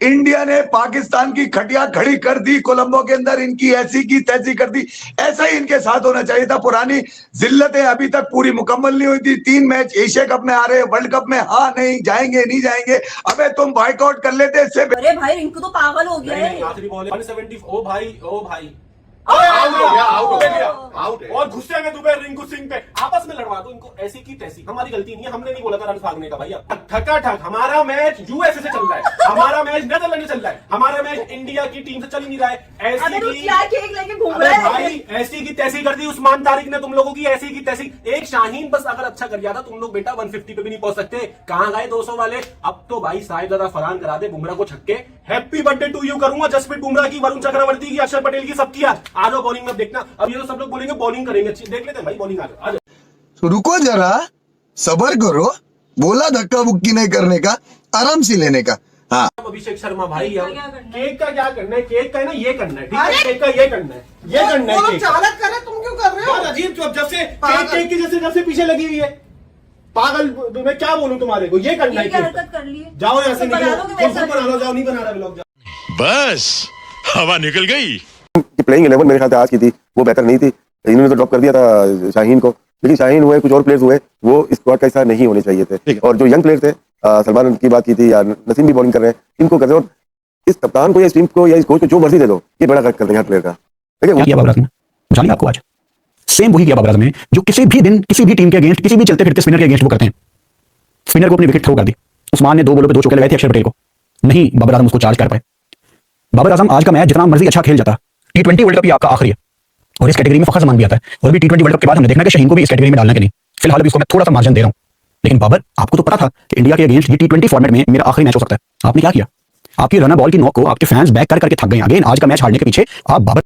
India ने पाकिस्तान की खटिया खड़ी कर दी, कोलंबो के अंदर इनकी ऐसी की तैसी कर दी। ऐसा ही इनके साथ होना चाहिए था। पुरानी जिल्लतें अभी तक पूरी मुकम्मल नहीं हुई थी। 3 मैच एशिया कप में आ रहे, वर्ल्ड कप में हाँ नहीं जाएंगे, नहीं जाएंगे। अबे तुम बाइकआउट कर लेते इससे। अरे भाई रिंकू तो पागल हो गया है। आखिरी बॉल 170। ओ भाई आउट है। और गुस्से में दुबे रिंकू सिंह पे आपस में लड़वा दो इनको, ऐसी की तैसी। हमारी गलती नहीं है, हमने नहीं बोला था रन भागने का भैया। ठका ठक हमारा मैच यूएसए से चल रहा है, हमारा मैच नेदरलैंड से चल रहा है, हमारा मैच इंडिया की टीम से चल ही नहीं रहा है। ऐसी लेके घूम रहा है भाई, ऐसी की तैसी कर दी उस्मान तारिक ने तुम लोगों की, ऐसी की तैसी। एक शाहीन बस अगर अच्छा कर दिया था, तुम लोग बेटा 150 पे भी नहीं पहुंच सकते। कहां गए 200 वाले? अब तो भाई साहिब दादा फरहान करा दे बुमराह को छक्के। हैप्पी बर्थडे टू यू करूंगा जसप्रीत बुमराह की, वरुण चक्रवर्ती की, अक्षर पटेल की, सबकी। आ जाओ बॉलिंग में देखना। अब ये तो सब लोग बोलेंगे बॉलिंग करेंगे, देख लेते हैं भाई बॉलिंग। आ जाओ रुको जरा, सबर करो। बोला धक्का बुक्की नहीं करने का, आराम से लेने का। हाँ अभिषेक शर्मा भाई, केक का क्या करना है? केक का है ना ये करना है, ठीक है? केक का ये करना है, ये करना है। चालक कर रहे, तुम क्यों कर रहे हो? अजीब चुप, जब से केक की जैसे पीछे लगी हुई है। पागल, मैं क्या बोलूं तुम्हारे को? ये करना है। कर लिए जाओ यहाँ से, निकलो, बना लो, जाओ, नहीं बना रहा व्लॉग। बस हवा निकल गई। प्लेइंग 11 मेरे ख्याल से आज की थी, वो बेहतर नहीं थी। इन्होंने तो ड्रॉप कर दिया था शाहीन को, लेकिन शाहीन हुए, कुछ और प्लेयर्स हुए, वो स्क्वाड का हिस्सा नहीं होने चाहिए थे। और जो यंग प्लेयर थे, सलमान की बात की थी, या नसीम भी बॉलिंग कर रहे हैं, इनको कर रहे हो। इस कप्तान को या इस टीम को या इस कोच को जो मर्जी दे दो, ये बड़ा कर देंगे हर प्लेयर का। किया बाबर आजम ने, जानिए आपको आज सेम वही किया बाबर आजम ने जो किसी भी दिन किसी भी टीम के अगेंस्ट, किसी भी चलते फिरते स्पिनर के अगेंस्ट वो करते हैं। स्पिनर को अपनी विकेट थ्रो कर दी। उस्मान ने 2 बॉलों पे 2 चौके लगाए थे अक्षर पटेल को, नहीं बाबर आजम उसको चार्ज कर पाए। बाबर आजम आज का मैच जितना मर्जी अच्छा खेल जाता, T20 वर्ल्ड कप आपका आखिरी है और इस कैटेगरी में फखर जमान भी आता है। और भी T20 वर्ल्ड कप के बाद हमने देखना कि शाहीन को भी इस कैटेगरी में डालना कि नहीं। फिलहाल अभी इसको मैं थोड़ा सा मार्जिन दे रहा हूं, लेकिन बाबर आपको तो पता था कि इंडिया के अगेंस्ट ये T20 फॉर्मेट में मेरा आखिरी मैच हो सकता है। आपने क्या किया? आपकी रनर बॉल की नॉक को आपके फैंस बैक करके थक गए। अगेन आज का मैच हारने के पीछे आप बाबर।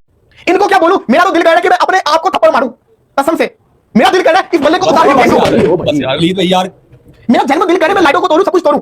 इनको क्या बोलूं? मेरा तो दिल कह रहा है कि मैं अपने आप को थप्पड़ मारूं, कसम से। मेरा दिल कह रहा है इस बल्ले को उतार के फेंकूं। यार मेरा जन्म दिल कह रहा है मैं लाइटों को तोड़ूं, सब कुछ तोड़ूं।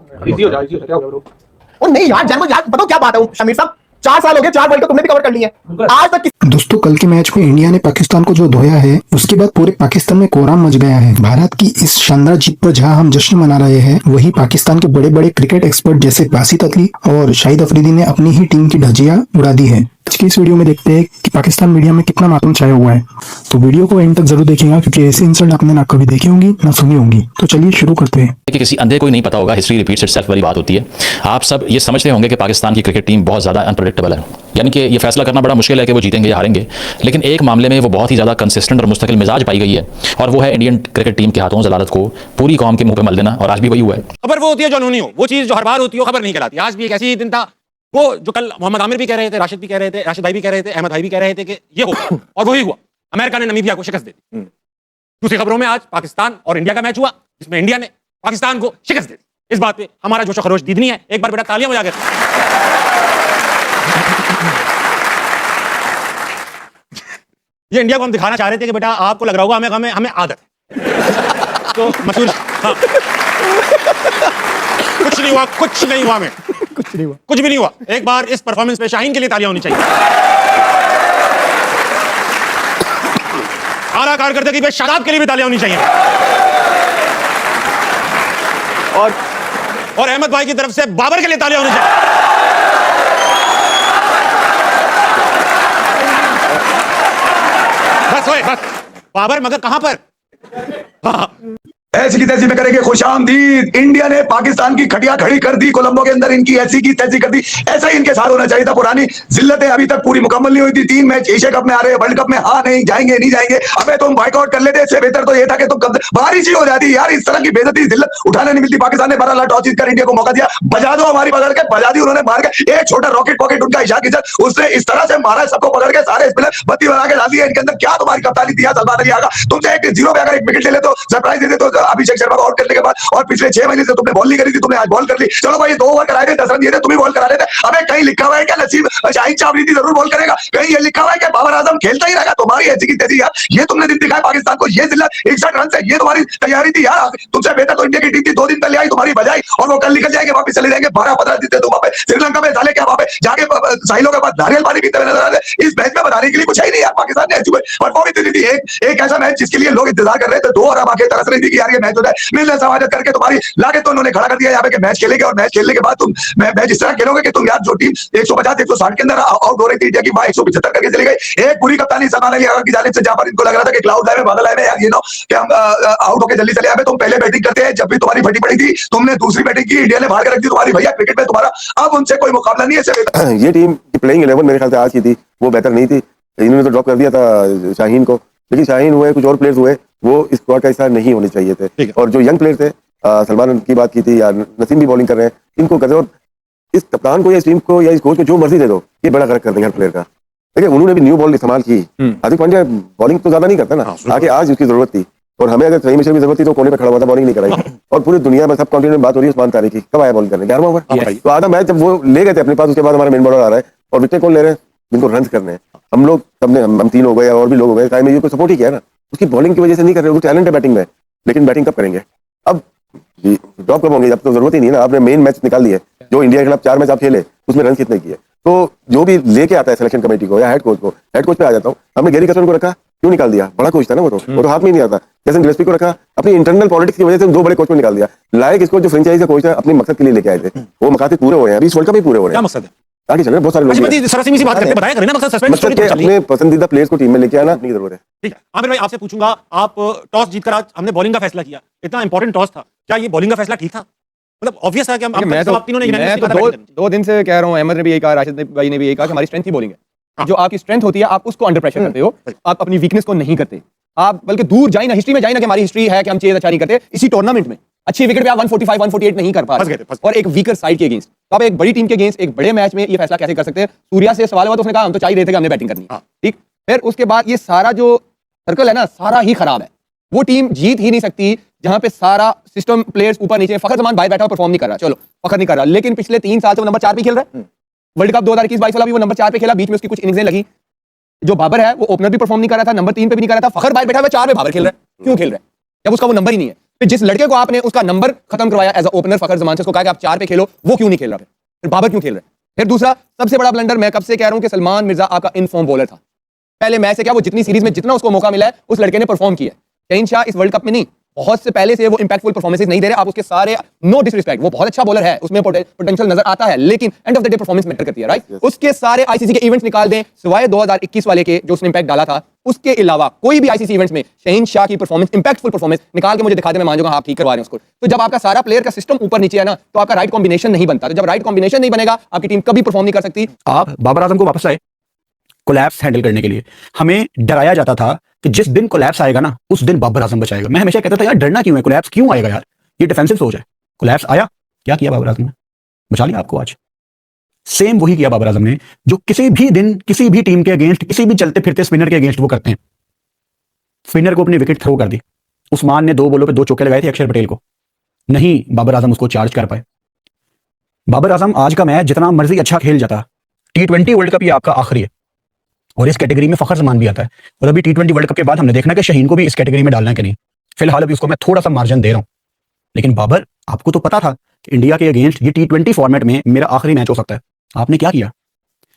और नहीं यार, जन्म यार बताओ क्या बात है शमीर साहब, 4 साल हो गए, 4 वर्ल्ड कप तुमने भी कवर कर लिया है आज तक। दोस्तों कल के मैच में इंडिया ने पाकिस्तान को जो धोया है, उसके बाद पूरे पाकिस्तान में कोहराम मच गया है। भारत की इस शानदार जीत पर जहां हम जश्न मना रहे हैं, वहीं पाकिस्तान के बड़े बड़े क्रिकेट एक्सपर्ट जैसे बासित अली और शाहिद अफरीदी ने अपनी ही टीम की धज्जियां उड़ा दी है। आज की इस वीडियो में देखते हैं कि पाकिस्तान मीडिया में कितना मातम छाया हुआ है। तो वीडियो को एंड तक जरूर देखिएगा, क्योंकि ऐसे इंसल्ट आपने ना कभी देखी होंगी ना सुनी होंगी। तो चलिए शुरू करते हैं। कि किसी अंधे को ही नहीं पता होगा, हिस्ट्री रिपीट्स इटसेल्फ वाली बात होती है। आप सब ये समझते होंगे कि पाकिस्तान की क्रिकेट टीम बहुत ज़्यादा अनप्रेडिक्टेबल है, यानी कि ये फैसला करना बड़ा मुश्किल है कि वो जीतेंगे या हारेंगे। लेकिन एक मामले में वो बहुत ही ज़्यादा कंसिस्टेंट और मुस्तकिल मिजाज पाई गई है, और वो है इंडियन क्रिकेट टीम के हाथों जलालत को पूरी कौम के मुंह पे मल देना। और आज भी वही हुआ है। खबर वो होती है जो नहीं हो, वो चीज़ जो हर बार होती है खबर नहीं कहलाती। आज भी एक ऐसी दिन था, वो जो कल मोहम्मद आमिर भी कह रहे थे, राशिद भी कह रहे थे, राशिद भाई भी कह रहे थे, अहमद भाई भी कह रहे थे कि ये होगा, और वही हुआ। अमेरिका ने नमीबिया को शिकस्त दे दी। दूसरी खबरों में आज पाकिस्तान और इंडिया का मैच हुआ, जिसमें इंडिया ने पाकिस्तान को शिकस्त दे दी। इस बात पे हमारा जोश खरोश दीदनी है। एक बार बेटा तालियां बजा के। ये इंडिया को हम दिखाना चाह रहे थे कि बेटा आपको लग रहा होगा हमें हमें आदत है। तो मशहूर, हाँ। कुछ नहीं हुआ, कुछ नहीं हुआ, मैं कुछ नहीं हुआ, कुछ भी नहीं हुआ। एक बार इस परफॉर्मेंस पे शाहीन के लिए तालियां होनी चाहिए। आला कारकर्दगी पे शादाब के लिए भी तालियां होनी चाहिए। और अहमद भाई की तरफ से बाबर के लिए तालियां होनी चाहिए। बस होए, बस। बाबर मगर कहां पर? हाँ। ऐसी की तैसी में करेंगे खुशामदीद। इंडिया ने पाकिस्तान की खटिया खड़ी कर दी, कोलंबो के अंदर इनकी ऐसी की तैसी कर दी। ऐसा ही इनके साथ होना चाहिए था। पुरानी जिल्लतें अभी तक पूरी मुकम्मल नहीं हुई थी। 3 मैच एशिया कप में आ रहे, वर्ल्ड कप में हाँ नहीं जाएंगे, नहीं जाएंगे। अबे तुम बाइकआउट कर लेते, इससे बेहतर तो ये था कि तुम बारिश ही हो जाती यार। इस तरह की बेइज्जती जिल्लत उठाने नहीं मिलती। पाकिस्तान ने 12 टॉस जीतकर इंडिया को मौका दिया, बजा दो हमारी पकड़ के, बजा दी उन्होंने मार के। एक छोटा रॉकेट पॉकेट उनका इशाक किचन, उसने इस तरह से मारा, सबको पकड़ के सारे स्पिनर बत्ती बना के डाल दिया इनके अंदर। क्या तुम्हारी कप्तानी थी सलमान अली आगा? तुमसे एक 0 पे अगर एक विकेट ले ले तो सरप्राइज दे दे तो अभिषेक शर्मा को आउट करने के बाद, और पिछले 6 महीने से तुमने बॉल नहीं करी थी, तुमने आज बॉल कर ली। चलो भाई 2 ओवर कराए थे, 10 रन दिए थे, तुम ही बॉल करा रहे थे। अबे कहीं लिखा हुआ है क्या नसीब शाहिद अफरीदी जरूर बॉल करेगा? कहीं ये लिखा हुआ है कि बाबर आजम खेलता ही रहेगा? तुम्हारी ऐसी की तैसी यार, ये तुमने दिन दिखाया पाकिस्तान को। ये जिल्लत 61 रन से, ये तुम्हारी तैयारी थी यार। तुमसे बेहतर तो इंडिया की टीम थी। 2 दिन पहले आई तुम्हारी बजाई, और वो कल निकल जाएंगे, वापस चले जाएंगे। 12-15 दिन तुम वहां पे श्रीलंका में डाले, क्या वहां पे जाके साहिलों के पास नारियल पानी पीते हुए नजर आ रहे। इस मैच में बताने के लिए कुछ है ही नहीं यार। पाकिस्तान ने ऐसी परफॉर्मेंस दी थी। एक ऐसा मैच जिसके लिए लोग इंतजार कर रहे थे, 2 और अब आके तरस रही थी कि यार के मैच होता है, मिलने समाजत करके तुम्हारी लाके तो उन्होंने खड़ा कर दिया यहाँ पे कि मैच खेलेंगे, और मैच खेलने के बाद तुम मैच इस तरह खेलोगे कि तुम यार जो टीम 150 160 के अंदर आउट हो रही थी इंडिया की, वहां 175 करके चली गई। एक पूरी कप्तानी सलमान अली की जानिब से, जहां पर इनको लग रहा था कि क्लाउड लाए में बादल आए में यार, ये नो कि हम आउट होकर जल्दी चले आए। तुम पहले बैटिंग करते हैं, जब भी तुम्हारी फटी पड़ी थी तुमने दूसरी बैटिंग की, इंडिया ने भाग के रख दी तुम्हारी। भैया क्रिकेट में तुम्हारा अब उनसे कोई मुकाबला नहीं है। ये टीम की प्लेइंग 11 मेरे ख्याल से आज की थी, वो बेहतर नहीं थी। इन्होंने तो ड्रॉप कर दिया था शाहीन को, लेकिन शाहीन हुए, कुछ और प्लेयर्स हुए, वो इस स्क्वाड का हिस्सा नहीं होने चाहिए थे। और जो यंग प्लेयर थे, सलमान की बात की थी, या नसीम भी बॉलिंग कर रहे हैं, इनको कर दो। और इस कप्तान को या इस टीम को या इस कोच को जो मर्जी दे दो, ये बड़ा गलत कर देंगे हर प्लेयर का। देखिए उन्होंने भी न्यू बॉल इस्तेमाल की। हार्दिक पांड्या बॉलिंग तो ज्यादा नहीं करता ना, आगे आज उसकी जरूरत थी, और हमें अगर सही मिशन की जरूरत थी तो कोने पे खड़ा हुआ था, बॉलिंग नहीं कराई। और पूरी दुनिया में सब कॉन्टिनेंट में बात हो रही है उस्मान तारिक की, कब आया बॉलिंग करने, 11वां ओवर। तो आधा मैच जब वो ले गए थे अपने पास, उसके बाद हमारा मेन बॉलर आ रहा है और विकेट कौन ले रहे हैं, जिनको रन करने हैं। हम लोग सबने, हम तीन हो गए और भी लोग हो गए, साइम अयूब को सपोर्ट ही किया ना, उसकी बॉलिंग की वजह से नहीं कर रहे, वो टैलेंट है बैटिंग में, लेकिन बैटिंग कब करेंगे, अब ड्रॉप कब होंगे, जब तो जरूरत ही नहीं है ना। आपने मेन मैच निकाल लिए, जो इंडिया के खिलाफ 4 मैच आप खेले, उसमें रन कितने किए। तो जो भी लेके आता है सिलेक्शन कमेटी को या हेड कोच को, हेड कोच पे आ जाता हूँ, हमने गैरी कसरन को रखा, क्यों निकाल दिया, बड़ा कोच था ना वो तो हाथ में नहीं आता। जैसे गिलेस्पी को रखा, अपनी इंटरनल पॉलिटिक्स की वजह से 2 बड़े कोच को निकाल दिया। लायक इसको जो फ्रेंचाइजी का कोच है, अपने मकसद के लिए लेके आए थे, वो मकसद पूरे हुए हैं, अभी इस वर्ल्ड कप भी पूरे हो रहे हैं। क्या मकसद है? आगे चल रहे हैं बहुत सारे लोग, सरसिमी सी बात करते बताया करें ना, मकसद सस्पेंड स्टोरी तो चल रही है। अपने पसंदीदा प्लेयर्स को टीम में लेके आना अपनी जरूरत है। ठीक है आमिर भाई, आपसे पूछूंगा, आप टॉस जीतकर आज हमने बॉलिंग का फैसला किया, इतना इंपॉर्टेंट टॉस था, क्या ये बॉलिंग का फैसला ठीक था? मतलब ऑब्वियस है कि मैं तो 2 दिन से कह रहा हूं, अहमद ने भी यही कहा, राशिद भाई ने भी यही कहा कि हमारी स्ट्रेंथ ही बॉलिंग है। जो आपकी स्ट्रेंथ होती है, आप उसको अंडर प्रेशर करते हो, आप अपनी वीकनेस को नहीं करते। आप बल्कि दूर जाए ना, हिस्ट्री में जाए ना, कि हमारी हिस्ट्री है कि हम चेज अच्छा नहीं करते। इसी टूर्नामेंट में अच्छी विकेट पे आप 145 148 नहीं कर पा रहे, और एक वीकर साइड के अगेंस्ट, तो आप एक बड़ी टीम के अगेंस्ट एक बड़े मैच में ये फैसला कैसे कर सकते हैं? सूर्या से सवाल हुआ तो उसने कहा हम तो चाहिए रहे थे कि हमने बैटिंग करनी है, ठीक। फिर उसके बाद ये सारा जो सर्कल है ना, सारा ही खराब है। वो टीम जीत ही नहीं सकती जहां पे सारा सिस्टम, प्लेयर्स ऊपर नीचे। फखर जमान बाहर बैठा परफॉर्म नहीं कर रहा, चलो फखर नहीं कर रहा, लेकिन पिछले 3 साल से वो नंबर 4 पे खेल रहा है। वर्ल्ड कप 2021-22 वाला भी वो नंबर 4 पे खेला, बीच में उसकी कुछ इनिंग्सें लगी। जो बाबर है वो ओपनर भी परफॉर्म नहीं कर रहा था, नंबर 3 पे भी नहीं कर रहा था। फखर बाहर बैठा हुआ 4 पे बाबर खेल रहा है, क्यों खेल रहा है जब उसका वो नंबर ही नहीं है? फिर जिस लड़के को आपने उसका नंबर खत्म करवाया एज अ ओपनर फखर जमान से, उसको कहा कि आप 4 पे खेलो, वो क्यों नहीं खेल रहा? फिर बाबर क्यों खेल रहा है? फिर दूसरा सबसे बड़ा ब्लंडर, मैं कब से कह रहा हूं कि सलमान मिर्जा आपका इनफॉर्म बॉलर था। पहले मैच से क्या, वो जितनी सीरीज में जितना उसको मौका मिला है, उस लड़के ने परफॉर्म किया। शहीन शाह इस वर्ल्ड कप में नहीं, बहुत से पहले से वो इंपैक्टफुल परफॉर्मेंसेस नहीं दे रहे। आप उसके सारे, नो डिसरिस्पेक्ट, वो बहुत अच्छा बॉलर है, उसमें पोटेंशियल नजर आता है, लेकिन end of the day performance matter करती है, राइट? उसके सारे आईसीसी के इवेंट्स निकाल दें, सिवाय 2021 वाले के जो उसने इंपैक्ट डाला था, उसके अलावा कोई भी आईसीसी इवेंट्स में शहीन शाह की परफॉर्मेंस, इंपैक्टफुल परफॉर्मेंस निकाल के मुझे दिखा दे, मैं मान जाऊंगा आप ठीक करवा रहे हैं उसको। तो जब आपका सारा प्लेयर का सिस्टम ऊपर नीचे है ना, तो आपका राइट कॉम्बिनेशन नहीं बनता। तो जब राइट कॉम्बिनेशन नहीं बनेगा, आपकी टीम कभी परफॉर्म नहीं कर सकती। आप बाबर आजम को वापस आए कोलैप्स हैंडल करने के लिए। हमें डराया जाता था कि जिस दिन कोलैप्स आएगा ना, उस दिन बाबर आजम बचाएगा। मैं हमेशा कहता था यार डरना क्यों है, कोलैप्स क्यों आएगा यार, ये डिफेंसिव सोच है। कोलैप्स आया, क्या किया बाबर आजम ने? बचा लिया आपको। आज सेम वही किया बाबर आजम ने जो किसी भी दिन किसी भी टीम के अगेंस्ट, किसी भी चलते फिरते स्पिनर के अगेंस्ट वो करते हैं। स्पिनर को अपनी विकेट थ्रो कर दी। उस्मान ने 2 बॉलों पे 2 चौके लगाए थे अक्षर पटेल को, नहीं बाबर आजम उसको चार्ज कर पाए। बाबर आजम आज का मैच जितना मर्जी अच्छा खेल जाता, T20 वर्ल्ड कप ये आपका आखिरी है, और इस कैटेगरी में फखर जमान भी आता है। और अभी T20 वर्ल्ड कप के बाद हमने देखना कि शाहीन को भी इस कैटेगरी में डालना है कि नहीं। फिलहाल अभी उसको मैं थोड़ा सा मार्जिन दे रहा हूं, लेकिन बाबर, आपको तो पता था कि इंडिया के अगेंस्ट ये T20 फॉर्मेट में मेरा आखिरी मैच हो सकता है। आपने क्या किया?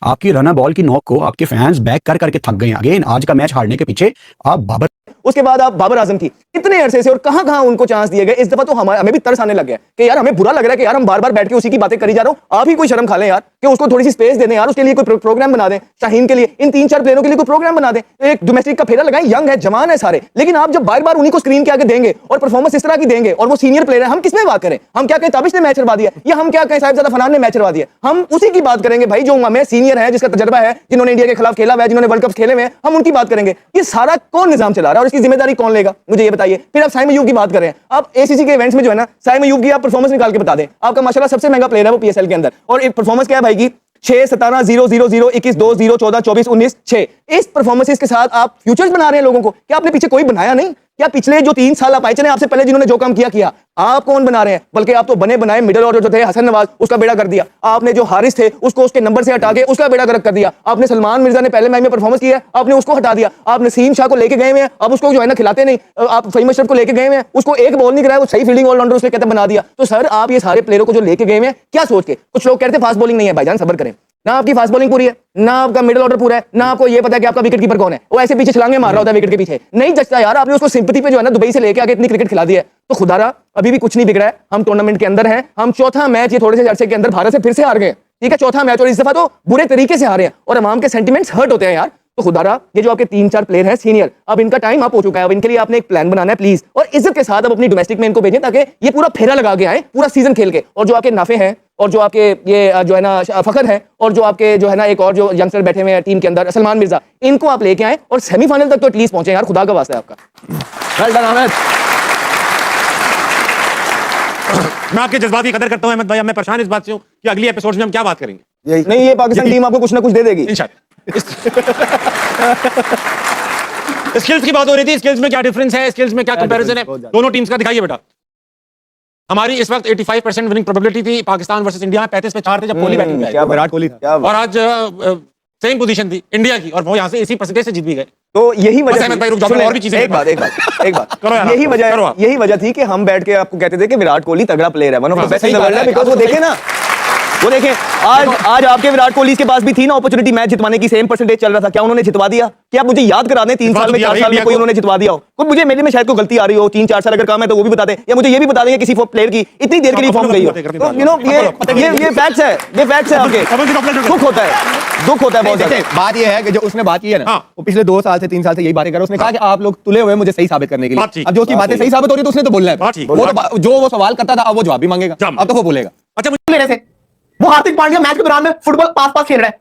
आपकी रनर बॉल की नॉक को आपके फैंस बैक कर करके थक गए। अगेन आज का मैच हारने के पीछे आप बाबर, उसके बाद आप बाबर आजम की कितने अरसे से और कहां उनको चांस दिए गए। इस दफा तो हमें भी तरस आने लग गया कि यार हमें बुरा लग रहा है कि यार हम बार बार बैठ के उसी की बातें करी जा रहा हूं। आप ही कोई शर्म खा लें यार, कि उसको थोड़ी सी स्पेस दे दें यार, उसके लिए कोई प्रोग्राम बना दें। शाहीन के लिए, इन 3-4 प्लेयरों के लिए कोई प्रोग्राम बना दें, एक डोमेस्टिक का फेरा लगाएं। यंग है, जवान है सारे, लेकिन आप जब बार बार उन्हीं को स्क्रीन के आगे देंगे और परफॉर्मेंस इस तरह की देंगे, और वो सीनियर प्लेयर है, हम किसमें बात करें? हम क्या कहें ताबिश ने मैच करवा दिया, या हम क्या कहें साहिबजादा फनान ने मैच करवा दिया? हम उसी की बात करेंगे भाई जो हमें सीनियर है, जिसका तजर्बा है, जिन्होंने इंडिया के खिलाफ खेला हुआ है, जिन्होंने वर्ल्ड कप खेले हुए हैं, हम उनकी बात करेंगे। ये सारा कौन निजाम चला रहा है और इसकी जिम्मेदारी कौन लेगा, मुझे ये बताइए। फिर आप साइम अयूब की बात करें, आप एसीसी के इवेंट्स में जो है ना, साइम अयूब की आप परफॉर्मेंस निकाल के बता दें। आपका माशाल्लाह सबसे महंगा प्लेयर है वो पीएसएल के अंदर, और एक परफॉर्मेंस क्या है भाई की 6, 17, 0, 0, 0, 21, 2, 0, 14, 24, 19, 6। इस परफॉर्मेंसेस के साथ आप फ्यूचर्स बना रहे हैं लोगों को। क्या आपने पीछे कोई बनाया नहीं? क्या पिछले जो 3 साल आप आए चले, आपसे पहले जिन्होंने जो काम किया आप कौन बना रहे हैं? बल्कि आप तो बने बनाए मिडिल ऑर्डर जो थे, हसन नवाज, उसका बेड़ा कर दिया आपने। जो हारिस थे उसको उसके नंबर से हटा के उसका बेड़ा गर्क कर दिया आपने। सलमान मिर्जा ने पहले मैच में परफॉर्मेंस किया, आपने उसको हटा दिया। आप नसीम शाह को लेके गए हैं, अब उसको जो है ना खिलाते नहीं। आप फहीम अशरफ को लेके गए हैं, उसको एक बॉल नहीं कराया, वो सही फील्डिंग ऑलराउंडर उसने कहते बना दिया। तो सर आप ये सारे प्लेयरों को जो लेके गए हैं, क्या सोच के? कुछ लोग कहते हैं फास्ट बॉलिंग नहीं है, भाईजान सब्र करें। ना आपकी फास्ट बॉलिंग पूरी है, ना आपका मिडिल ऑर्डर पूरा है, ना आपको ये पता है कि आपका विकेट कीपर कौन है। वो ऐसे पीछे छलांगे मार रहा होता है विकेट के पीछे, नहीं जचता यार। आपने उसको सिंपैथी पे जो है ना दुबई से लेके आके इतनी क्रिकेट खिला दी है, तो खुदारा अभी भी कुछ नहीं बिगड़ा है। हम टूर्नामेंट के अंदर हैं, हम चौथा मैच ये थोड़े से अर्से के अंदर भारत से फिर से हार गए, ठीक है, चौथा मैच, और इस दफा तो बुरे तरीके से हारे हैं और अवाम के सेंटिमेंट्स हर्ट होते हैं यार। तो खुदारा ये जो आपके 3-4 प्लेयर हैं सीनियर, अब इनका टाइम अप हो चुका है, अब इनके लिए आपने एक प्लान बनाना है प्लीज, और इज्जत के साथ अब अपनी डोमेस्टिक में इनको भेजें ताकि ये पूरा फेरा लगा के आए पूरा सीजन खेल के। और जो आपके नाफे हैं और जो आपके ये जो है ना फखर हैं और जो आपके जो है ना एक और जो यंगस्टर बैठे हुए हैं टीम के अंदर सलमान मिर्जा, इनको आप लेके आए और सेमीफाइनल तक तो एटलीस्ट पहुंचे यार, खुदा का वास्ता है आपका। Well done Ahmed. मैं आपके जज्बात की कदर करता हूं अहमद भाई। मैं परेशान इस बात से हूं कि अगली एपिसोड्स में हम क्या बात करेंगे। नहीं, ये पाकिस्तान टीम आपको कुछ ना कुछ दे देगी इंशाल्लाह। स्किल्स की बात हो रही थी, स्किल्स में क्या डिफरेंस है, स्किल्स में क्या कंपैरिजन है दोनों टीम्स का, दिखाइए बेटा। हमारी इस वक्त 85% विनिंग प्रोबेबिलिटी थी पाकिस्तान वर्सेस इंडिया में, 35 पे 4 थे जब कोहली बैटिंग में आया, विराट कोहली था, और आज सेम पोजीशन थी इंडिया की और वो यहां से इसी परसेंटेज से जीत भी गए। तो यही वजह अहमद भाई रुक जाओ, और भी चीजें एक बात करो यार, यही वजह करो आप। यही वजह थी कि हम बैठ के आपको कहते थे कि विराट कोहली तगड़ा प्लेयर है, one of the best in the world है, बिकॉज़ वो देखे ना, वो देखें आज आपके विराट कोहली के पास भी थी ना अपॉर्चुनिटी मैच जितवाने की, सेम परसेंटेज चल रहा था, क्या उन्होंने जितवा दिया? क्या मुझे याद करा दें 3 साल में 4 साल में कोई उन्होंने जितवा दिया हो? कोई मुझे मेरे में शायद कोई गलती आ रही हो, 3-4 साल अगर काम है तो वो भी बता दें, या मुझे ये भी बता दें कि किसी प्लेयर की इतनी देर के लिए फॉर्म गई हो। तो यू नो ये फैक्ट्स है, ये फैक्ट्स है आपके। दुख होता है बहुत ज्यादा। बात ये है कि जो उसने बात की है ना, वो पिछले 2 साल से 3 साल से यही बातें कर रहा है। उसने कहा कि आप लोग तुले हुए मुझे सही साबित करने के लिए। अब जो उसकी बातें सही साबित हो रही है तो उसने तो बोलना है, वो तो जो वो सवाल करता था अब वो जवाब भी मांगेगा, अब तो वो बोलेगा। अच्छा लेने से वो हार्दिक पांड्या मैच के दौरान में फुटबॉल पास खेल रहा है,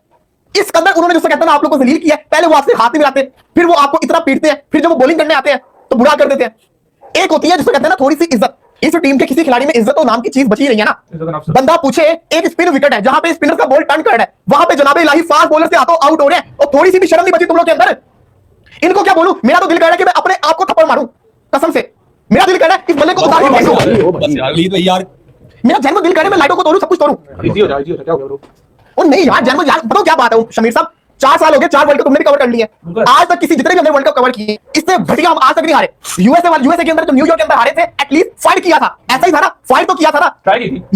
इस कदर उन्होंने जिससे कहते हैं ना आप लोग को जलील किया है, पहले वो आपसे हाथ नहीं मिलाते, फिर वो आपको इतना पीटते हैं, फिर जब वो बॉलिंग करने आते हैं तो बुरा कर देते हैं। एक होती है जिसको कहते हैं ना थोड़ी सी इज्जत, इस टीम के किसी खिलाड़ी में इज्जत और नाम की चीज बची रही है ना। बंदा पूछे एक स्पिन विकेट है जहां पे स्पिनर का बॉल टर्न कर रहा है, वहां पे जनाबे इलाही फास्ट बॉलर से हाथों आउट हो रहे हैं और थोड़ी सी भी शर्म नहीं बची तुम लोग के अंदर। इनको क्या बोलूं, मेरा तो दिल कर रहा है कि मैं अपने आप को थप्पड़ मारूं, कसम से मेरा दिल कर रहा है इस बल्ले को उतार के फेंकूं, मेरा जन्म दिल कर रहा है मैं लाइटों को तोड़ूं, सब कुछ तोड़ूं। और नहीं यार जन्म यार बताओ क्या बात है शमीर साहब, 4 साल हो गए, 4 वर्ल्ड कप तुमने भी कवर कर लिए हैं, आज तक किसी जितने भी हमने वर्ल्ड कप कवर किए इससे घटिया हम आज तक नहीं हारे। यूएसए के अंदर जो न्यूयॉर्क के अंदर हारे थे एटलीस्ट फाइट किया था, ऐसा ही था ना, फाइट तो किया था ना।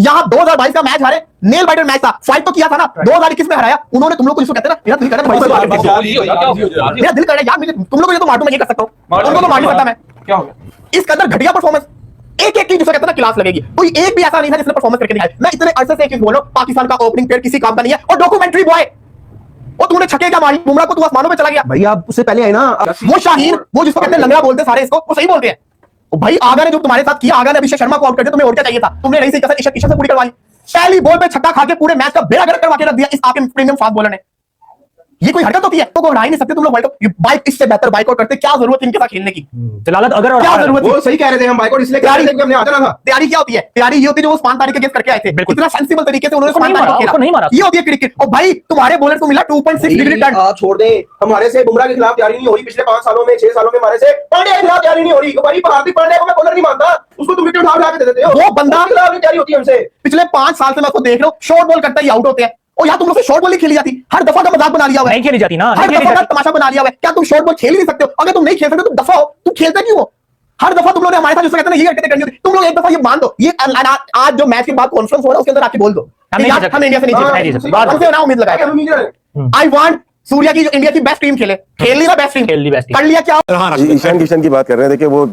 यहाँ 2022 का मैच हारे, नेल बाइटर मैच था, फाइट तो किया था ना। 2021 में हराया उन्होंने तुम लोग को, जिसको कहते हैं ना मेरा दिल कर रहा है मेरा दिल कर रहा है यार मुझे तुम लोग को, ये तो मार दूं मैं, ये कर सकता हूं, उनको तो मार नहीं सकता मैं। क्या हो गया इस कदर घटिया परफॉर्मेंस, एक की जिसे कहते हैं ना क्लास लगेगी, कोई एक भी ऐसा नहीं था जिसने परफॉर्मेंस करके दिखाया। मैं इतने अरसे से एक चीज बोल रहा हूं, पाकिस्तान का ओपनिंग प्लेयर किसी काम का नहीं है, और डॉक्यूमेंट्री बॉय वो तूने छक्के क्या मारी, बुमराह को तू आसमानों में चला गया भाई, आप उससे पहले आए ना। वो शाहीन, वो जिसको कहते हैं लंगड़ा बोलते सारे, इसको वो सही बोलते हैं। भाई आगा ने जो तुम्हारे साथ किया, आगा ने अभिषेक शर्मा को आउट कर दिया, तुम्हें और क्या चाहिए था? तुमने नहीं सही कसर ईशा से पूरी करवाई, पहली बॉल पे छक्का खा के पूरे मैच का बेड़ा गर्क करवा के रख दिया इस आपके प्रीमियम फास्ट बॉलर ने। ये कोई हरकत होती है? तो हरा ही नहीं सकते तुम लोग वर्ल्ड कप, बाइक इससे बेहतर बाइकआउट करते, क्या जरूरत इनके साथ खेलने की? फिलहाल अगर क्या जरूरत, वो सही कह रहे थे हम बाइकआउट इसलिए तैयारी हमने आ जाना था। तैयारी क्या होती है? तैयारी ये होती है जो उस्मान तारिक के अगेंस्ट करके आए थे, इतना सेंसिबल तरीके से उन्होंने उस्मान तारिक को खेला, नहीं मारा, ये होती है क्रिकेट। और भाई तुम्हारे बॉलर को मिला 2.6 डिग्री टर्न। आप छोड़ दे, हमारे से बुमराह के खिलाफ तैयारी नहीं हो रही पिछले 5 सालों में, 6 सालों में हमारे से पांड्या के खिलाफ तैयारी नहीं हो रही। भाई हार्दिक पांड्या को मैं बॉलर नहीं मानता, उसको तुम विकेट उठा के दे देते हो, वो बंदा के खिलाफ तैयारी होती है हमसे। पिछले 5 साल से मैं उसको देख रहा हूं, शॉर्ट बॉल करता ही आउट होते हैं, और यहाँ तुम लोग से शॉर्ट बॉल नहीं खेली जाती, हर दफा का मजाक बना लिया हुआ है, नहीं खेली जाती ना, हर दफा का तमाशा बना लिया हुआ है। क्या तुम शॉर्ट बॉल खेल ही नहीं सकते हो? अगर तुम नहीं खेल सकते तो दफा हो, तुम खेलते क्यों हो? हर दफा तुम लोग ने हमारे साथ जिसको कहते हैं ना ये हरकतें करनी होती, तुम लोग एक दफा ये मान दो, ये आज जो मैच के बाद कॉन्फ्रेंस हो रहा है उसके अंदर आके बोल दो हम इंडिया से नहीं जीत सकते, हमसे ना उम्मीद लगाएगा। आई वांट सूर्या की जो इंडिया की बेस्ट टीम खेले, खेल ली ना बेस्ट टीम, कर लिया क्या? ईशान किशन की बात कर रहे हैं, देखिए वो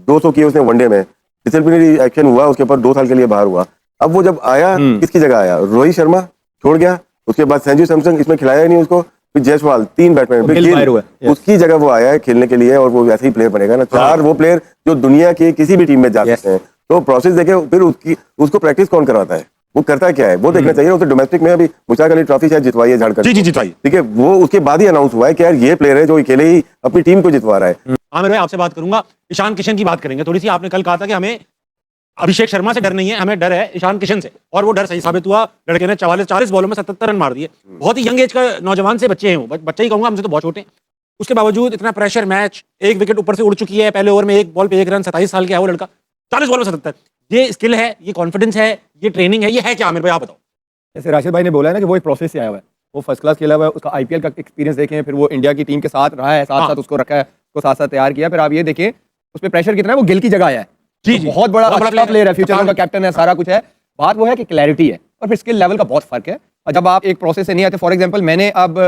200 किए उसने वनडे में, डिसिप्लिनरी एक्शन हुआ उसके ऊपर, 2 साल के लिए बाहर हुआ। अब वो जब आया किसकी जगह आया? रोहित शर्मा छोड़ गया, उसके बाद संजू सैमसन, इसमें खिलाया नहीं उसको, फिर जायसवाल, 3 बैट्समैन, उसकी जगह वो आया है खेलने के लिए, और वो वैसे ही प्लेयर बनेगा ना। 4 वो प्लेयर जो दुनिया के किसी भी टीम में जा सकते हैं, तो प्रोसेस देखे, फिर उसको प्रैक्टिस कौन करवाता है, वो करता क्या है, वो देखना चाहिए। उसे डोमेस्टिक में अभी मुश्ताक अली ट्रॉफी शायद जितवाई है झारखंड, जी जितवाई, ठीक है, वो उसके बाद ही अनाउंस हुआ है कि यार ये प्लेयर है जो अकेले ही अपनी टीम को जितवा रहा है। आमिर भाई आपसे बात करूंगा, ईशान किशन की बात करेंगे थोड़ी सी। आपने कल कहा था कि हमें अभिषेक शर्मा से डर नहीं है, हमें डर है ईशान किशन से, और वो डर सही साबित हुआ। लड़के ने 40 बॉलों में 77 रन मार दिए। बहुत ही यंग एज का नौजवान से बच्चे हैं वो, बच्चा ही कहूंगा, हमसे तो बहुत छोटे हैं। उसके बावजूद इतना प्रेशर, मैच 1 विकेट ऊपर से उड़ चुकी है, पहले ओवर में 1 बॉल पे 1 रन, 27 साल का है वो लड़का, 40 बॉल में 77। ये स्किल है, ये कॉन्फिडेंस है, ये ट्रेनिंग है, ये है क्या आमिर भाई आप बताओ? जैसे राशिद भाई ने बोला है ना कि वो एक प्रोसेस से आया हुआ है, वो फर्स्ट क्लास खेला हुआ है, उसका आईपीएल का एक्सपीरियंस देखें, फिर वो इंडिया की टीम के साथ रहा है, साथ साथ उसको रखा है, उसको साथ साथ तैयार किया, फिर आप ये देखें उस पर प्रेशर कितना है, वो गिल की जगह आया है, जी तो बहुत बड़ा अच्छा प्लेयर है, फ्यूचर का कैप्टन है, सारा कुछ है। बात वो है कि क्लैरिटी है, और फिर स्किल लेवल का बहुत फर्क है। और जब आप एक प्रोसेस से नहीं आते, फॉर एग्जांपल मैंने अब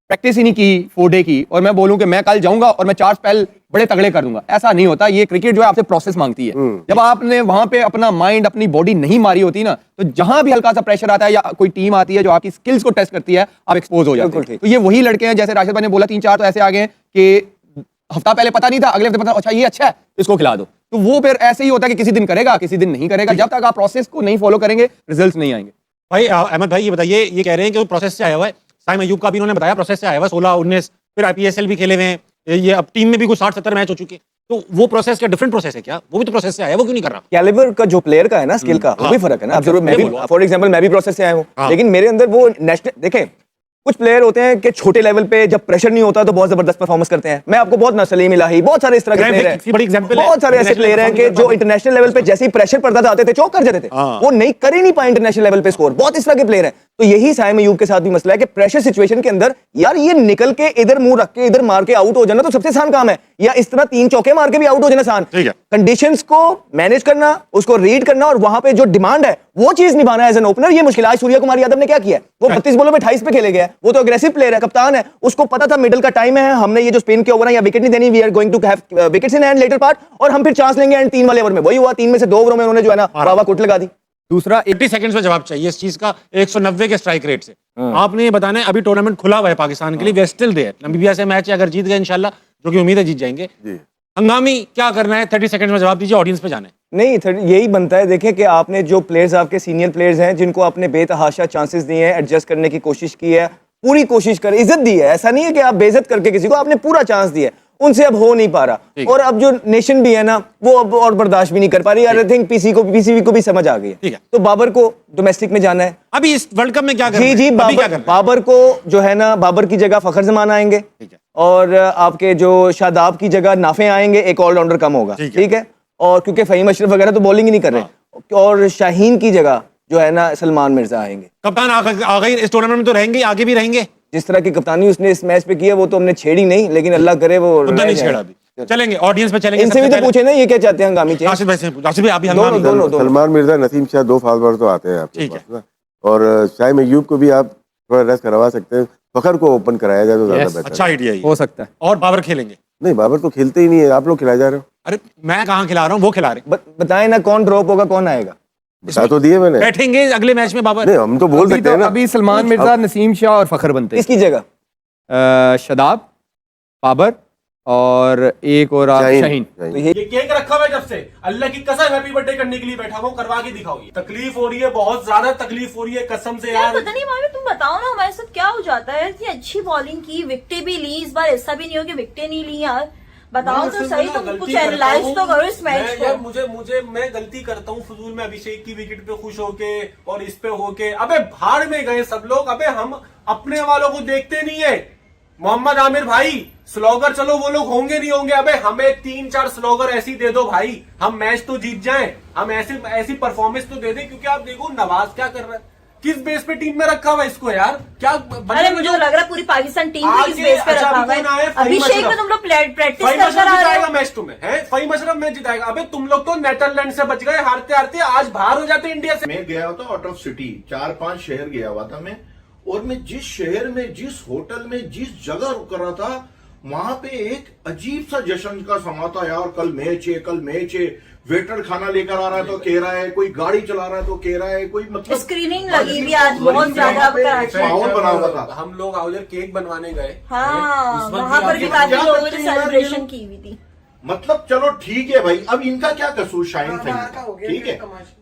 प्रैक्टिस ही नहीं की 4 डे की और मैं बोलूं कि मैं कल जाऊंगा और मैं 4 स्पेल बड़े तगड़े कर दूंगा, ऐसा नहीं होता। ये क्रिकेट जो है आपसे प्रोसेस मांगती है। जब आपने वहां पे अपना माइंड, अपनी बॉडी नहीं मारी होती ना, तो जहां भी हल्का सा प्रेशर आता है या कोई टीम आती है जो आपकी स्किल्स को टेस्ट करती है, आप एक्सपोज हो जाते हैं। तो ये वही लड़के हैं, जैसे राशिद भाई ने बोला 3-4 तो ऐसे आ गए हैं कि हफ्ता पहले पता नहीं था, अगले हफ्ते पता, अच्छा ये अच्छा है इसको खिला दो। तो वो फिर ऐसे ही होता है कि किसी दिन करेगा, किसी दिन नहीं करेगा। जब तक आप प्रोसेस को नहीं फॉलो करेंगे, रिजल्ट्स नहीं आएंगे। भाई अहमद भाई ये बताइए, ये कह रहे हैं कि वो प्रोसेस से आया हुआ है, साइम अयूब का भी उन्होंने बताया प्रोसेस से आया हुआ है, 16-19 फिर IPSL भी खेले हुए हैं, ये अब टीम में भी कुछ 60-70 मैच हो चुके हैं। तो वो प्रोसेस क्या डिफरेंट प्रोसेस है क्या? वो भी तो प्रोसेस से आया है, वो क्यों नहीं कर रहा? कैलिबर का जो प्लेयर का है ना, स्किल का, वो भी फर्क है ना। अब जरूर मैं भी फॉर एग्जांपल मैं भी प्रोसेस से आया हूँ, लेकिन मेरे अंदर वो नेशनल, देखें कुछ प्लेयर होते हैं कि छोटे लेवल पे जब प्रेशर नहीं होता तो बहुत जबरदस्त परफॉर्मेंस करते हैं। मैं आपको बहुत सलीम इलाही, बहुत सारे इस तरह के प्लेयर हैं, बड़ी एग्जांपल है, बहुत सारे ऐसे प्लेयर हैं कि जो इंटरनेशनल लेवल पे जैसे ही प्रेशर पड़ता था आते थे, चौक कर जाते थे, वो नहीं कर ही नहीं पाए इंटरनेशनल लेवल पे स्कोर। बहुत इस तरह के प्लेयर हैं। तो यही साइम अयूब के साथ भी मसला है कि प्रेशर सिचुएशन के अंदर यार ये निकल के इधर मुंह रख के इधर मार के आउट हो जाना तो सबसे आसान काम है, या इस तरह 3 चौके मार के भी आउट हो जाना आसान। कंडीशंस को मैनेज करना, उसको रीड करना और वहां पे जो डिमांड है वो चीज निभाना एज एन ओपनर, ये मुश्किल। आज सूर्य कुमार यादव ने क्या किया, वो 32 बॉलों में 28 पे खेले गया, वो तो अग्रेसिव प्लेयर है, कप्तान है, उसको पता था मिडिल का टाइम है, हमने ये जो स्पिन के ओवर है या विकेट नहीं देनी, we are going to have wickets in hand later part, और हम फिर चांस लेंगे एंड 3 वाले ओवर में। वही हुआ, 3 में से 2 ओवरों में उन्होंने जो है ना वावा कुट लगा दी। दूसरा 80 सेकंड्स में जवाब चाहिए इस चीज का, 190 के स्ट्राइक रेट से। आपने ये बताना है, अभी टूर्नामेंट खुला हुआ है पाकिस्तान के लिए, वे स्टिल देयर। नामीबिया से मैच है, अगर जीत गए इंशाल्लाह, जो कि उम्मीद है जीत जाएंगे, हंगामी क्या करना है? 30 सेकंड में जवाब दीजिए, ऑडियंस पे जाना है। नहीं, यही बनता है। देखें कि आपने जो प्लेयर्स आपके सीनियर प्लेयर्स हैं जिनको आपने बेतहाशा चांसेस दिए हैं, एडजस्ट करने की कोशिश की है, पूरी कोशिश कर, इज्जत दी है, ऐसा नहीं है कि आप बेइज्जत करके किसी को, आपने पूरा चांस दिया, उनसे अब हो नहीं पा रहा। और अब जो नेशन भी है ना, वो अब और बर्दाश्त भी नहीं कर पा रही। आई थिंक पीसीबी को भी समझ आ गई है। तो बाबर को डोमेस्टिक में जाना है अभी इस वर्ल्ड कप में। क्या करना है? जी बाबर को जो है ना, बाबर की जगह फखर जमान आएंगे और आपके जो शादाब की जगह नाफे आएंगे, एक ऑलराउंडर कम होगा, ठीक है। और क्योंकि फहीम अशरफ वगैरह तो बॉलिंग ही नहीं कर रहे, और शाहीन की जगह जो है ना सलमान मिर्जा आएंगे। कप्तान आ गए इस टूर्नामेंट में, तो रहेंगे, आगे भी रहेंगे। जिस तरह की कप्तानी उसने इस मैच पे की है वो तो हमने छेड़ी नहीं, लेकिन अल्लाह करे वो नहीं छेड़ा भी। चलेंगे ऑडियंस पे चलेंगे। इनसे भी तो पूछे ना ये क्या चाहते हैं हंगामी चेंज। राशिद भाई से राशिद भाई, आप भी हंगामी। दोनों सलमान मिर्जा, नसीम शाह 2 फास्ट तो आते हैं आपके पास ना, और साइम अयूब को भी आप थोड़ा रेस्ट करवा सकते हैं। फखर को ओपन कराया जाए तो ज्यादा बेहतर अच्छा आइडिया हो सकता है। और बाबर खेलेंगे? नहीं, बाबर तो खेलते ही नहीं है, आप लोग खिलाए जा रहे हो। अरे मैं कहाँ खिला रहा हूँ, वो खिला रहे। बताएं ना कौन ड्रॉप होगा, कौन आएगा? बता तो दिए मैंने। बैठेंगे अगले मैच में बाबर। नहीं, हम तो बोल सकते हैं ना। अभी सलमान मिर्जा, नसीम शाह और फखर बनते हैं। किसकी जगह? शादाब, बाबर और एक और शाहीन। ये केक रखा हुआ है जब से, अल्लाह की कसम हैप्पी बर्थडे करने के लिए बैठा हूँ, करवा के दिखाओ। तकलीफ हो रही है, बहुत ज्यादा तकलीफ हो रही है कसम से यार। पता नहीं मामी, तुम बताओ ना हमारे साथ क्या हो जाता है। इतनी अच्छी बॉलिंग की, विकेटें भी ली, इस बार ऐसा भी नहीं हो कि विकेटें नहीं ली यार। बताओ तो सही, तुम कुछ एनालाइज तो करो इस मैच को। मुझे मैं गलती करता हूँ फजूल में, अभिषेक की विकेट पे खुश होके और इस पे होके। अबे भाड़ में गए सब लोग, अबे हम अपने वालों को देखते नहीं है। मोहम्मद आमिर भाई स्लोगर, चलो वो लोग होंगे नहीं होंगे, अबे हमें 3-4 स्लोगर ऐसी दे दो भाई, हम मैच तो जीत जाएं। हम ऐसी परफॉर्मेंस तो दे दे। क्योंकि आप देखो नवाज क्या कर रहा है, किस बेस पे टीम में रखा हुआ इसको यार, क्या? अरे मुझे लग रहा है पूरी पाकिस्तान टीम को किस बेस पे रखा हुआ है। अभिषेक में तुम लोग प्रैक्टिस कर रहे हो। मैच तुम्हें है, फहीम अशरफ मैच जिताएगा। अबे तुम लोग तो नेदरलैंड से बच गए, हारते हारते आज बाहर हो जाते इंडिया से। मैं गया था आउट ऑफ सिटी, 4-5 शहर गया हुआ था मैं, और मैं जिस शहर में, जिस होटल में, जिस जगह रुक रहा था, वहां पे एक अजीब सा जश्न का समा था यार। कल मैच है, वेटर खाना लेकर आ रहा है तो कह रहा है, कोई गाड़ी चला रहा है तो कह रहा है, कोई मतलब स्क्रीनिंग लगी भी आज बहुत ज्यादा माहौल बना हुआ था। हम लोग उधर केक बनवाने गए, हाँ वहां पर भी काफी लोगों ने सेलिब्रेशन की हुई थी। मतलब चलो ठीक है भाई, अब इनका क्या कसूर शाहीन फहीम, ठीक है।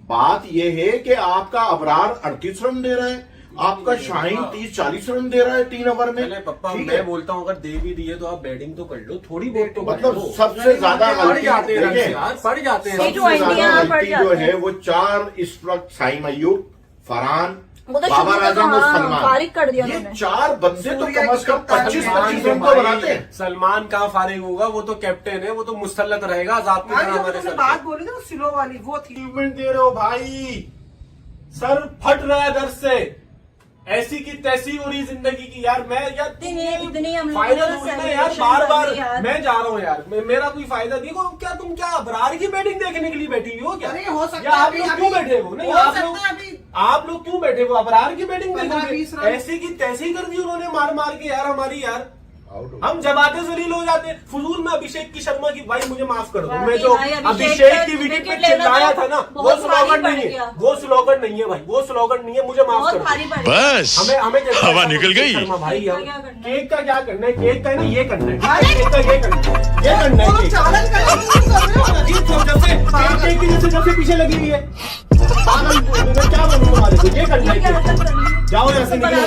बात यह है कि आपका अबरार 38 रन दे रहा है, आपका शाहीन 30-40 रन दे रहा है 3 ओवर में। पप्पा मैं बोलता हूँ अगर दे भी दिए तो आप बैटिंग तो कर लो, थोड़ी बहुत तो मतलब सबसे ज्यादा पड़ जाते हैं जो है वो 4 इस वक्त साइम अयूब, फरहान, बाबर आजम और सलमान, कर दिया ये 4 बंदे तो कम से कम 25-25 रन तो बनाते हैं। सलमान कहाँ फारिग होगा, वो तो कैप्टन है, वो तो मुसल्लत रहेगा आपकी तरह हमारे साथ। बात बोली ना स्लो वाली, वो थी। दे रहे हो भाई, सर फट रहा है दर्द से, ऐसी की तैसी हो रही जिंदगी की यार। मैं यार फायदा ढूंढना यार, बार मैं जा रहा हूँ यार, मेरा कोई फायदा नहीं। क्या तुम क्या अबरार की बैटिंग देखने के लिए बैठी हुई हो क्या? हो सकता या आप लोग क्यों बैठे हो? नहीं आप लोग आप लोग क्यों बैठे हो? अबरार की बैटिंग देखोगे? ऐसे की तैसे ही कर दी उन्होंने मार मार के यार हमारी यार। हम जब आते जलील हो जाते हैं। फजूल में अभिषेक की शर्मा की, भाई मुझे माफ कर दो, मैं जो अभिषेक की विकेट पे चिल्लाया था ना, वो स्लोगन नहीं है, वो स्लोगन नहीं है भाई, वो स्लोगन नहीं है, मुझे माफ कर दो। बस हमें हवा निकल गई। शर्मा भाई यार, केक का क्या करना है? केक का है ना ये करना है, केक का ये करना है, ये करना है। केक की जैसे जब से पीछे लगी हुई है, मैं क्या बोलूँ तुम्हारे को? ये करना है, जाओ यहाँ से निकलो।